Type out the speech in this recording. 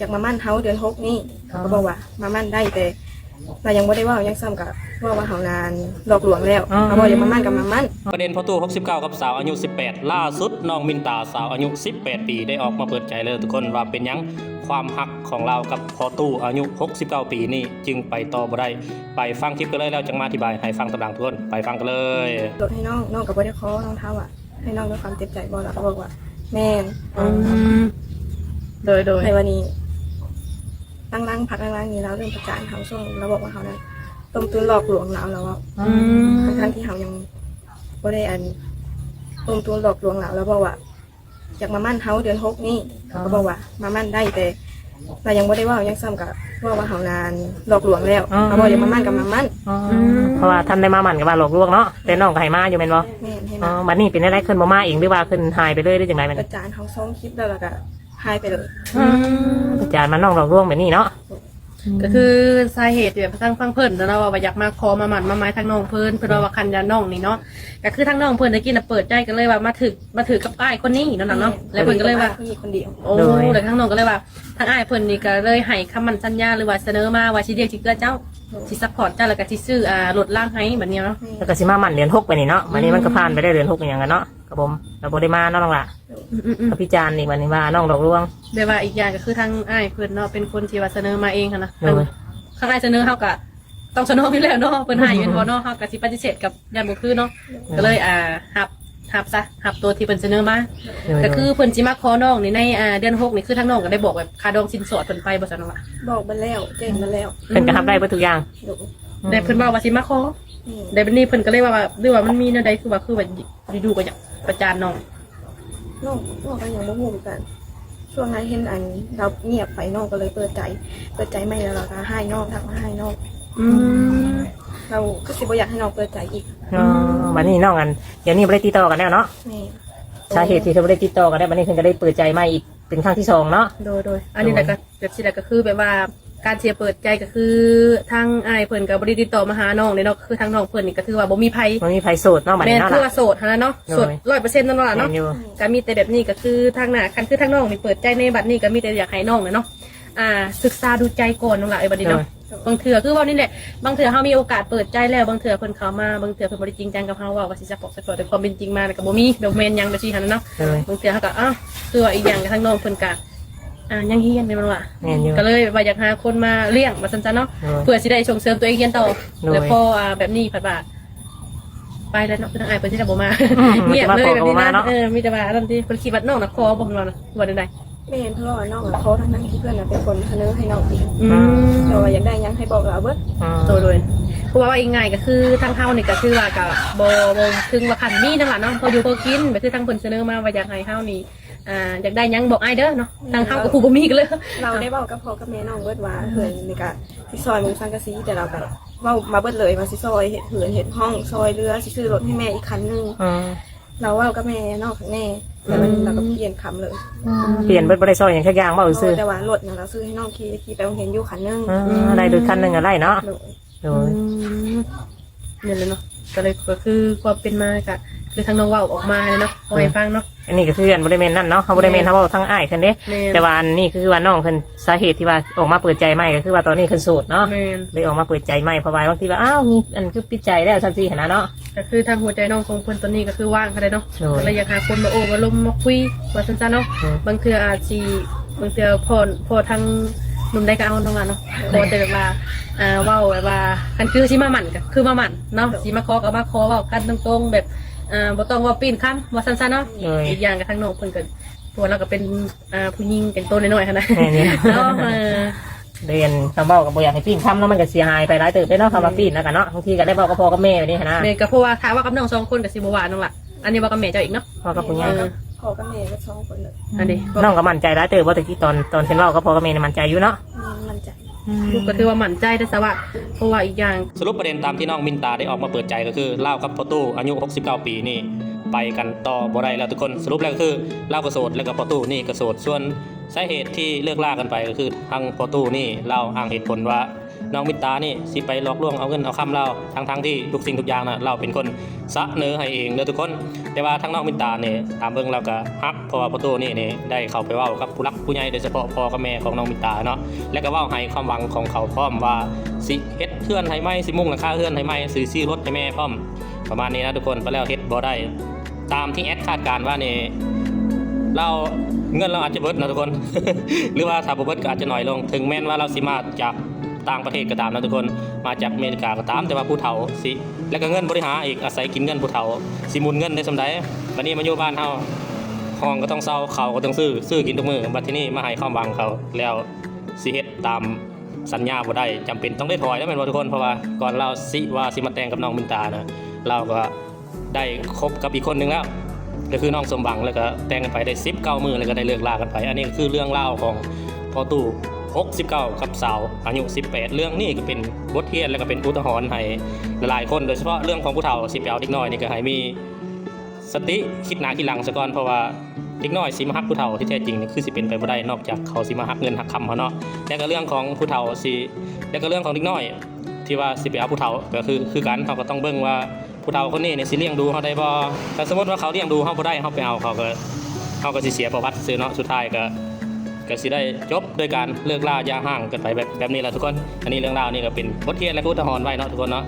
จากมามั่นเฮาเดือน6นี่เขาก็บอกว่ามามั่นได้แต่เรายังบ่ได้ว่ายังซ้ำกับว่าเฮานานหลอกลวงแล้วเขาบอกอย่ามามั่นกับมามั่นประเด็นพ่อตู้69กับสาวอายุ18ล่าสุดน้องมินตาสาวอายุ18ปีได้ออกมาเปิดใจเลยทุกคนว่าเป็นยังความฮักของเรากับพ่อตู้อายุ69ปีนี่จึงไปต่อบ่ได้ไปฟังคลิปกันเลยแล้วจังมาอธิบายให้ฟังตามหลังทุกคนไปฟังกันเลยลดให้น้องกับบ่ได้ขอน้องเท้าอ่ะให้น้องด้วยความเต็มใจบ่แล้วก็บอกว่าแม่นโดยในวันนี้ตั้งพักล้างนี้แล้วเรื่องประจานเขาช่วงเราบอกว่าเขานั้นต้มตุนหลอกลวงเราแล้วว่าทั้งที่เขายังบ่ได้ต้มตุนหลอกลวงเราแล้วบอกว่าอยากมามั่นเฮาเดือน6นี่เขาก็บอกว่ามามั่นได้แต่เรายังบ่ได้ว่ายังซ้ำกับว่าเฮานานหลอกลวงแล้วเขาบอกอย่ามามั่นกับมามั่นเพราะว่าท่านได้มาหมั่นกับว่าหลอกลวงเนาะแต่น้องก็ให้มาอยู่แม่นบ่แม่นให้อ๋อ มา บัดนี้เป็นอะไรขึ้นบ่มาเองหรือว่าขึ้นหายไปเลยได้จังได๋แม่น ประจานเขาส่งคลิปแล้วก็หายไปเลย อาจารย์มาน้องหลอกลวงแบบนี้เนาะ ก็คือสาเหตุแบบทางฟังเพิ่นแล้วเราว่าอยากมาขอมาหมั่นมาไม้ทางน้องเพิ่นว่าคันยาน้องนี่เนาะก็คือทางน้องเพิ่นตะกี้น่ะเปิดใจกันเลยว่ามาถือกับอ้ายคนนี้นั่นน่ะเนาะแล้วเพิ่นก็เลยว่า มีคนเดียวโอ้แล้วทางน้องก็เลยว่าทางอ้ายเพิ่นนี่ก็เลยให้คำมั่นสัญญาหรือว่าเสนอมาว่าสิเรียกสิเกื้อเจ้าสิซัพพอร์ตเจ้าแล้วก็สิซื้อรถล่างให้แบบนี้เนาะ แล้วก็สิมาหมั่นเดือน6ไปนี่เนาะบัดนี้มันก็ผ่านไปได้เดือน6อย่างกันเนาะครับผมแล้วบ่ได้มาเนาะน้องล่ะก็พิจารณ์อีกบัดนี้ว่าน้องหลอกลวงแบบว่าอีกอย่างก็คือทางอ้ายเพิ่นเนาะเป็นคนที่ว่าเสนอมาเองค่ะนะข้างในเสนอเฮาก็ต้องเสนออยู่แล้วเนาะเพิ่นให้เป็นบ่เนาะเฮาก็สิปฏิเสธกับญาติบ่คือเนาะก็เลยหับตัวที่เพิ่นเสนอมาก็คือเพิ่นสิมาขอน้องนี่ในเดือน6นี่คือทางน้องก็ได้บอกแบบค่าดองสินสอดเพิ่นไปบ่ซั่นเนาะ บอกมาแล้วแจ้งมาแล้ว เพิ่นก็รับได้เบิดทุกอย่างแต่เพิ่นว่าสิมาขอแต่บัดนี้เพิ่นก็เลยว่าหรือว่ามันมีแนวใดคือว่าอยู่ๆก็อยากประจานน้องน้องก็ยังบ่ฮู้กันช่วงนั้นเห็นเราเงียบไปน้องก็เลยเปิดใจไม่แล้วเราก็ให้น้องทักมาให้น้องเราก็สิบ่อยากให้น้องเปิดใจอีกบัดนี้น้องกันเดี๋ยวนี้บ่ได้ติดต่อกันแล้วเนาะสาเหตุที่บ่ได้ติดต่อกันได้บัดนี้เพิ่นก็ได้เปิดใจใหม่อีกเป็นครั้งที่2เนาะโดยอันนี้แหละก็แบบสิแหละก็คือแบบว่าการเสียเปิดใจก็คือทางอ้ายเพิ่นก็บ่ได้ติดต่อมาหาน้องเลยเนาะคือทางน้องเพิ่นนี่ก็ถือว่าบ่มีไผโสดเนาะบัดนี้เนาะแม่นคือว่าโสดเนาะโสด 100% นั่นล่ะเนาะก็มีแต่แบบนี้ก็คือทางหน้าคันคือทางน้องนี่เปิดใจในบัดนี้ก็มีแต่อยากให้น้องเนาะศึกษาดูใจก่อนนั่นล่ะไอ้บัดนี้เนาะบางเทื่อคือว่านี่แหละบางเทื่อเฮามีโอกาสเปิดใจแล้วบางเทื่อเพิ่นเข้ามาบางเทื่อเพิ่นบ่ได้จริงจังกับเฮาว่าสิซัพพอร์ตแต่ความเป็นจริงมาก็บ่มีดอกแม่นยังแบบซี่หั่นเนาะบางเทื่อเฮาก็คือว่าอีกอย่างกับทางน้องเพิ่นก็ยังเฮียนเป็นว่าก็เลยว่าอยากหาคนมาเลี้ยงมาสั้นๆเนาะเพื่อสิได้ส่งเสริมตัวเองเรียนต่อแล้วพอแบบนี้ผัดบาทไปแล้วเนาะคือทางอ้ายเพิ่นสิได้บ่มาเงียบเลยแบบนี้นะมีแต่ว่าอันที่เพิ่นคิดว่าน้องน่ะคอบ่ของเราน่ะว่าได้แม่นเพราะว่าน้องเขาทั้งที่เพื่อนเป็นคนเสนอให้น้องอีกแต่ว่าอยากได้ยังให้บอกเราเบิดโดยเพราะว่าอีกง่ายก็คือทางเฮานี่ก็คือว่าก็บ่ถึงว่าคันนี้นั่นล่ะเนาะพออยู่พอกินแบบคือทางเพิ่นเสนอมาว่าอยากให้เฮานี่อยากได้ยังบอกไอ้เด้อเนาะทางเฮากับผู้บ่มีกันเลยเราได้บอกกับพ่อกับแม่น้องเบิดว่าเหินนี่ก็สิซอยมึงสังกะสีแต่เราแบบเว้ามาเบิดเลยว่าสิซอยเฮ็ดเหินเฮ็ดห้องซอยเรือสิซื้อรถให้แม่อีกคันนึงเราเว้ากับแม่น้องกับแม่แต่มันเราก็เปลี่ยนคำเลยเปลี่ยนเบิดบ่ได้ซอยหยังสักอย่างบ่ซื่อแต่ว่ารถเราซื้อให้น้องขี่ไปโรงเรียนอยู่คันนึงได้รถคันนึงอะไรเนาะโดยนี่เลยเนาะก็คือความเป็นมาก็คือทางน้องเว้าออกมาเนาะเอาให้ฟังเนาะอันนี้ก็คือบ่ได้แม่นนั่นเนาะเฮาบ่ได้แม่นเฮาเว้าทั้งอ้ายเพิ่นเด้แต่ว่าอันนี้คือว่าน้องเพิ่นสาเหตุที่ว่าออกมาเปิดใจใหม่ก็คือว่าตอนนี้เพิ่นโสดเนาะเลยออกมาเปิดใจใหม่เพราะว่าบางทีว่ามีอันคือปิดใจแล้วซั่นสิหั่นน่ะเนาะก็คือทางหัวใจน้องของเพิ่นตอนนี้ก็คือว่างค่ะเนาะก็เลยอยากหาคนมาโอ้มาล้มมาคุยว่าซั่นๆเนาะบางเทื่ออาจสิบางเทื่อพอทางหนุ่มได้ก็เอาตรงนั้นเนาะพอแต่แบบว่าเว้าแบบว่าคันคือสิมาหมั่นก็คือมาหมั่นเนาะสิมาขอก็มาขอเว้ากันตรงๆแบบบ่ต้องว่าปีนค้ำว่าสั้นๆเนาะอีกอย่างกับทางน้องเพิ่นก็ตัวเราก็เป็นผู้หญิงเป็นตัวน้อยๆค่ะนะเนาะเรียนคำเว้าก็บ่อยากให้ปีนค้ำเนาะมันก็เสียหายไปหลายเติบได้เนาะคำว่าปีนแล้วกันเนาะบางทีก็ได้เว้ากับพ่อกับแม่แบบนี้หั่นนะแม่ก็เพราะว่าถ้าว่ากับน้อง2คนก็สิบ่ว่าน้องล่ะอันนี้ว่ากับแม่เจ้าอีกเนาะพ่อกับผู้ใหญ่พ่อกับแม่ก็2คนเลยอันนี้น้องก็มั่นใจหลายเติบว่าแต่ที่ตอนเพิ่นเว้ากับพ่อกับแม่นี่มั่นใจอยู่เนาะมั่นใจลูกก็ถือว่ามั่นใจได้ซะว่าเพราะว่าอีกอย่างสรุปประเด็นตามที่น้องมินตาได้ออกมาเปิดใจก็คือเล่ากับพ่อตู้อายุ69ปีนี่ไปกันต่อบ่ได้แล้วทุกคนสรุปแล้วก็คือเล่าก็โสดแล้วก็พ่อตู้นี่ก็โสดส่วนสาเหตุที่เลิกลากันไปก็คือทางพ่อตู้นี่เล่าอ้างเหตุผลว่า น้องมินตานี่สิไปหลอกลวงเอาเงินเอาคำเราทั้งที่ทุกสิ่งทุกอย่างน่ะเราเป็นคนเสนอให้เองเด้อทุกคนแต่ว่าทั้งน้องมินตาเนี่ยตามเบิ่งเราก็ฮักเพราะว่าประตูนี่ได้เข้าไปเว้ากับผู้รักผู้ใหญ่โดยเฉพาะพ่อกับแม่ของน้องมินตาเนาะแล้วก็เว้าให้ความหวังของเขาพร้อมว่าสิเฮ็ดเฮือนให้ไหมสิมุ่งหลังคาเฮือนให้ไหมซื้อซี่รถให้แม่พร้อมประมาณนี้นะทุกคนไปแล้วเฮ็ดบ่ได้ตามที่แอดคาดการณ์ว่านี่เราเงินเราอาจจะเบิดนะทุกคน หรือว่าถ้าบ่เบิดก็อาจจะน้อยลงถึงแม้นว่าเราสิมาจากต่างประเทศก็ตามนะทุกคนมาจากอเมริกาก็ตามแต่ว่าผู้เฒ่าสิแล้วก็เงินบริหารอีกอาศัยกินเงินผู้เฒ่าสิหมุนเงินได้สำใดวันนี้มาอยู่บ้านเฮาห้องก็ต้องเซาเขาก็ต้องซื้อกินทุกมื้อบัดที่นี่มาให้ความหวังเขาแล้วสิเฮ็ดตามสัญญาบ่ได้จำเป็นต้องได้ถอยแล้วแม่นบ่ทุกคนเพราะว่าก่อนเราสิมาแต่งกับน้องมินตานะเราก็ได้คบกับอีกคนนึงแล้วก็คือน้องสมหวังแล้วก็แต่งกันไปได้19มื้อแล้วก็ได้เลิกลากันไปอันนี้ก็คือเรื่องเล่าวของพ่อตู่69กับสาวอายุ18เรื่องนี้ก็เป็นบทเรียนแล้วก็เป็นอุทาหรณ์ให้หลายๆคนโดยเฉพาะเรื่องของผู้เฒ่าสิไปเอาเด็กน้อยนี่ก็ให้มีสติคิดหน้าคิดหลังซะก่อนเพราะว่าเด็กน้อยสิมาฮักผู้เฒ่าที่แท้จริงนี่คือสิเป็นไปบ่ได้นอกจากเขาสิมาฮักเงินฮักคำเขาเนาะแล้วก็เรื่องของผู้เฒ่าสิแล้วก็เรื่องของเด็กน้อยที่ว่าสิไปเอาผู้เฒ่าก็คือกันเขาก็ต้องเบิ่งว่าผู้เฒ่าคนนี้เนี่ยสิเลี้ยงดูเขาได้บ่ถ้าสมมติว่าเขาเลี้ยงดูเขาบ่ได้เขาไปเอาเขาก็สิเสียประวัติซื่อเนาะสุดท้ายก็สิได้จบโดยการเลิกลาอย่าห่างกันไปแบบนี้แหละทุกคนอันนี้เรื่องราวนี่ก็เป็นบทเรียนและอุทาหรณ์ไว้เนาะทุกคนเนาะ